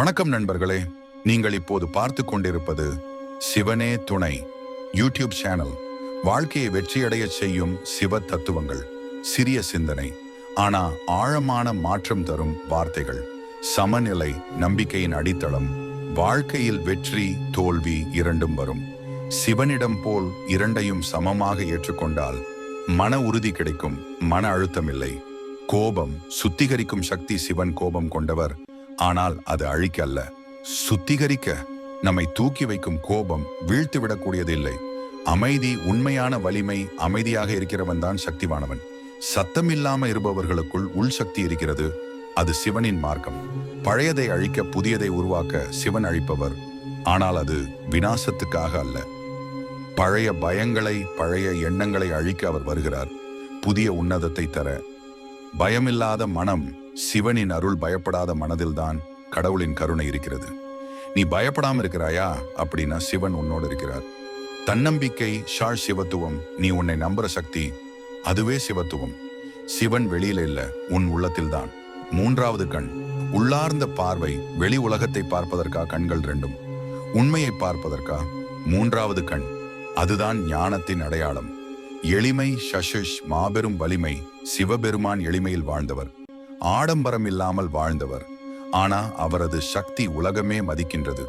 வணக்கம் நண்பர்களே, நீங்கள் இப்போது பார்த்து கொண்டிருப்பது சிவனே துணை யூடியூப் சேனல். வாழ்க்கையை வெற்றியடைய செய்யும் சிவ தத்துவங்கள், சிறிய சிந்தனை ஆனா ஆழமான மாற்றம் தரும் வார்த்தைகள், சமநிலை நம்பிக்கையின் அடித்தளம். வாழ்க்கையில் வெற்றி தோல்வி இரண்டும் வரும். சிவனிடம் போல் இரண்டையும் சமமாக ஏற்றுக்கொண்டால் மன உறுதி கிடைக்கும், மன அழுத்தம் இல்லை. கோபம் சுத்திகரிக்கும் சக்தி. சிவன் கோபம் கொண்டவர், ஆனால் அது அழிக்க அல்ல, சுத்திகரிக்க. நம்மை தூக்கி வைக்கும் கோபம் வீழ்த்து விடக்கூடியது இல்லை. அமைதி உண்மையான வலிமை. அமைதியாக இருக்கிறவன் தான் சக்திவானவன். சத்தம் இல்லாம இருப்பவர்களுக்குள் உள் சக்தி இருக்கிறது. அது சிவனின் மார்க்கம். பழையதை அழிக்க புதியதை உருவாக்க சிவன் அழிப்பவர், ஆனால் அது விநாசத்துக்காக அல்ல. பழைய பயங்களை பழைய எண்ணங்களை அழிக்க அவர் வருகிறார், புதிய உன்னதத்தை தர. பயமில்லாத மனம் சிவனின் அருள். பயப்படாத மனதில்தான் கடவுளின் கருணை இருக்கிறது. நீ பயப்படாம இருக்கிறாயா அப்படின்னா சிவன் உன்னோடு இருக்கிறார். தன்னம்பிக்கை சிவத்துவம். நீ உன்னை நம்புற சக்தி, அதுவே சிவத்துவம். சிவன் வெளியில இல்ல, உன் உள்ளத்தில் தான். மூன்றாவது கண், உள்ளார்ந்த பார்வை. வெளி உலகத்தை பார்ப்பதற்கா கண்கள் ரெண்டும், உண்மையை பார்ப்பதற்கா? மூன்றாவது கண், அதுதான் ஞானத்தின் அடையாளம். எளிமை மாபெரும் வலிமை. சிவபெருமான் எளிமையில் வாழ்ந்தவர், ஆடம்பரம் இல்லாமல் வாழ்ந்தவர். ஆனா அவரது சக்தி உலகமே மதிக்கின்றது.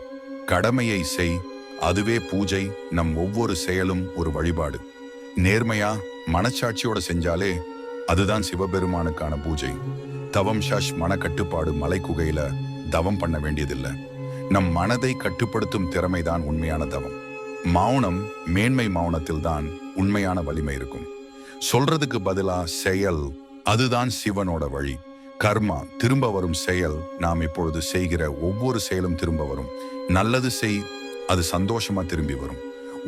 கடமையை செய், அதுவே பூஜை. நம் ஒவ்வொரு செயலும் ஒரு வழிபாடு. நேர்மையா மனச்சாட்சியோட செஞ்சாலே அதுதான் சிவபெருமானுக்கான பூஜை. தவம் மனக்கட்டுப்பாடு. மலை குகையில தவம் பண்ண வேண்டியதில்லை. நம் மனதை கட்டுப்படுத்தும் திறமைதான் உண்மையான தவம். மௌனம் மேன்மை. மௌனத்தில் தான் உண்மையான வலிமை இருக்கும். சொல்றதுக்கு பதிலா செயல், அதுதான் சிவனோட வழி. கர்மா திரும்ப வரும் செயல். நாம் இப்பொழுது செய்கிற ஒவ்வொரு செயலும் திரும்ப வரும். நல்லது செய், அது சந்தோஷமா திரும்பி வரும்.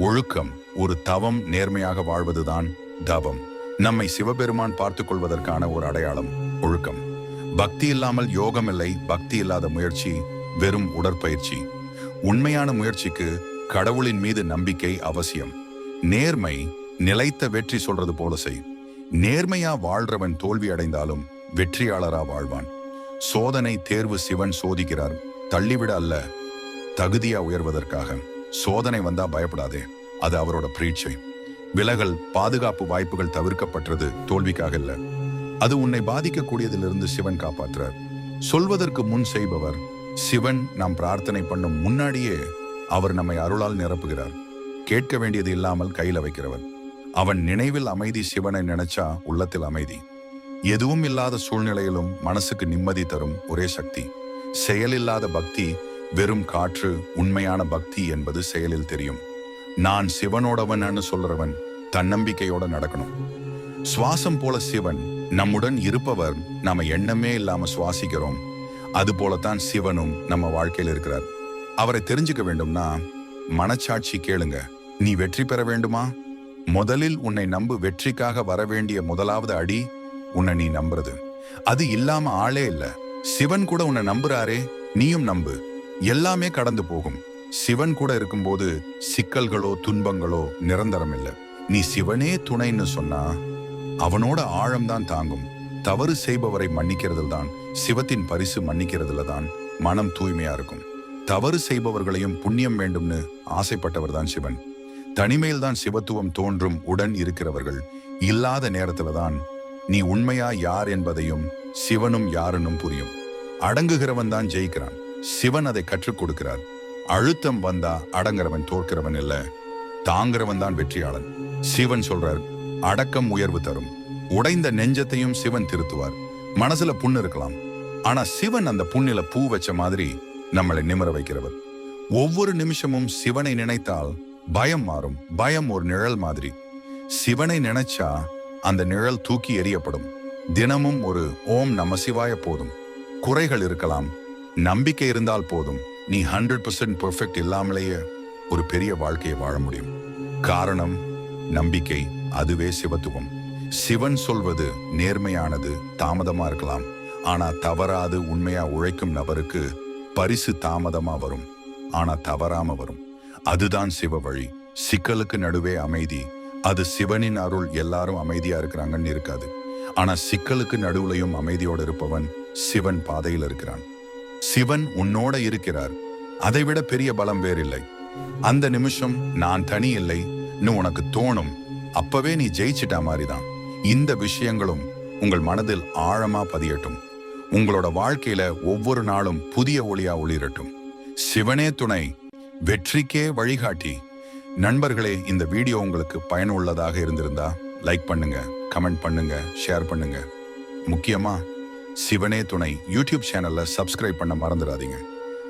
ஒழுக்கம் ஒரு தவம். நேர்மையாக வாழ்வதுதான் தவம். நம்மை சிவபெருமான் பார்த்து கொள்வதற்கான ஒரு அடையாளம் ஒழுக்கம். பக்தி இல்லாமல் யோகம் இல்லை. பக்தி இல்லாத முயற்சி வெறும் உடற்பயிற்சி. உண்மையான முயற்சிக்கு கடவுளின் மீது நம்பிக்கை அவசியம். நேர்மை நிலைத்த வெற்றி. சொல்றது போல செய். நேர்மையா வாழ்றவன் தோல்வி அடைந்தாலும் வெற்றியாளரா வாழ்வான். சோதனை தேர்வு. சிவன் சோதிக்கிறார், தள்ளிவிட அல்ல, தகுதியா உயர்வதற்காக. சோதனை வந்தா பயப்படாதே, அது அவரோட பிரீட்சை. விலகல் பாதுகாப்பு. வாய்ப்புகள் தவிர்க்கப்பட்டது தோல்விக்காக இல்ல, அது உன்னை பாதிக்கக்கூடியதிலிருந்து சிவன் காப்பாற்றுறார். சொல்வதற்கு முன் செய்பவர் சிவன். நாம் பிரார்த்தனை பண்ணும் முன்னாடியே அவர் நம்மை அருளால் நிரப்புகிறார். கேட்க வேண்டியது இல்லாமல் கையில வைக்கிறவர். அவன் நினைவில் அமைதி. சிவனை நினைச்சா உள்ளத்தில் அமைதி. எதுவும் இல்லாத சூழ்நிலையிலும் மனசுக்கு நிம்மதி தரும் ஒரே சக்தி. செயலில்லாத பக்தி வெறும் காற்று. உண்மையான பக்தி என்பது செயலில் தெரியும். நான் சிவனோடவன் சொல்றவன் தன்னம்பிக்கையோட நடக்கணும். சுவாசம் போல சிவன் நம்முடன் இருப்பவர். நாம எண்ணமே இல்லாம சுவாசிக்கிறோம். அது போலத்தான் சிவனும் நம்ம வாழ்க்கையில் இருக்கிறார். அவரை தெரிஞ்சுக்க வேண்டும்னா மனச்சாட்சி கேளுங்க. நீ வெற்றி பெற வேண்டுமா? முதலில் உன்னை நம்பு. வெற்றிக்காக வர வேண்டிய முதலாவது அடி உன்னை நீ நம்புறது. அது இல்லாம ஆளே இல்ல. சிவன் கூட உன்னை நம்புறாரே, நீயும் நம்பு. எல்லாமே கடந்து போகும். சிவன் கூட இருக்கும்போது சிக்கல்களோ துன்பங்களோ நிரந்தரம் இல்லை. நீ சிவனே துணைன்னு சொன்னா அவனோட ஆழம்தான் தாங்கும். தவறு செய்பவரை மன்னிக்கிறதுல தான் சிவத்தின் பரிசு. மன்னிக்கிறதுல தான் மனம் தூய்மையா இருக்கும். தவறு செய்பவர்களையும் புண்ணியம் வேண்டும்னு ஆசைப்பட்டவர் தான் சிவன். தனிமையில் தான் சிவத்துவம் தோன்றும். உடன் இருக்கிறவர்கள் இல்லாத நேரத்துல தான் நீ உண்மையா யார் என்பதையும் சிவனும் யாருன்னும் புரியும். அடங்குகிறவன் தான் ஜெயிக்கிறான். சிவன் அதை கற்றுக் கொடுக்கிறார். அழுத்தம் வந்தா அடங்குறவன் தோற்கிறவன் இல்ல, தாங்கிறவன் தான் வெற்றியாளன். சிவன் சொல்றார், அடக்கம் உயர்வு தரும். உடைந்த நெஞ்சத்தையும் சிவன் திருத்துவார். மனசுல புண்ணு இருக்கலாம், ஆனா சிவன் அந்த புண்ணில பூ வச்ச மாதிரி நம்மளை நிமிர வைக்கிறவர். ஒவ்வொரு நிமிஷமும் சிவனை நினைத்தால் பயம் மாறும். பயம் ஒரு நிழல் மாதிரி. சிவனை நினைச்சா அந்த நிழல் தூக்கி எறியப்படும். தினமும் ஒரு ஓம் நம சிவாய போதும். குறைகள் இருக்கலாம், நம்பிக்கை இருந்தால் போதும். நீ 100% பெர்ஃபெக்ட் இல்லாமலேயே ஒரு பெரிய வாழ்க்கையை வாழ முடியும். காரணம் நம்பிக்கை, அதுவே சிவத்துவம். சிவன் சொல்வது நேர்மையானது. தாமதமா இருக்கலாம், ஆனா தவறாது. உண்மையா உழைக்கும் நபருக்கு பரிசு தாமதமா வரும், ஆனா தவறாம வரும். அதுதான் சிவ வழி. சிக்கலுக்கு நடுவே அமைதி. அது சிவனின் அருள். எல்லாரும் அமைதியா இருக்கிறாங்கன்னு இருக்காது, ஆனா சிக்கலுக்கு நடுவுலையும் அமைதியோடு இருப்பவன் சிவன் பாதையில் இருக்கிறான். சிவன் உன்னோட இருக்கிறார். அதைவிட பெரிய பலம் வேறில்லை. அந்த நிமிஷம் நான் தனி இல்லைன்னு உனக்கு தோணும். அப்பவே நீ ஜெயிச்சிட்ட மாதிரிதான். இந்த விஷயங்களும் உங்கள் மனதில் ஆழமா பதியட்டும். உங்களோட வாழ்க்கையில ஒவ்வொரு நாளும் புதிய ஒளியா ஒளிரட்டும். சிவனே துணை, வெற்றிக்கே வழிகாட்டி. நண்பர்களே, இந்த வீடியோ உங்களுக்கு பயனுள்ளதாக இருந்திருந்தா லைக் பண்ணுங்க, கமெண்ட் பண்ணுங்க, ஷேர் பண்ணுங்க. முக்கியமா சிவனே துணை யூடியூப் சேனல்ல சப்ஸ்கிரைப் பண்ண மறந்துடாதீங்க.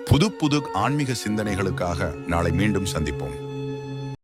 புது புது ஆன்மீக சிந்தனைகளுக்காக நாளை மீண்டும் சந்திப்போம்.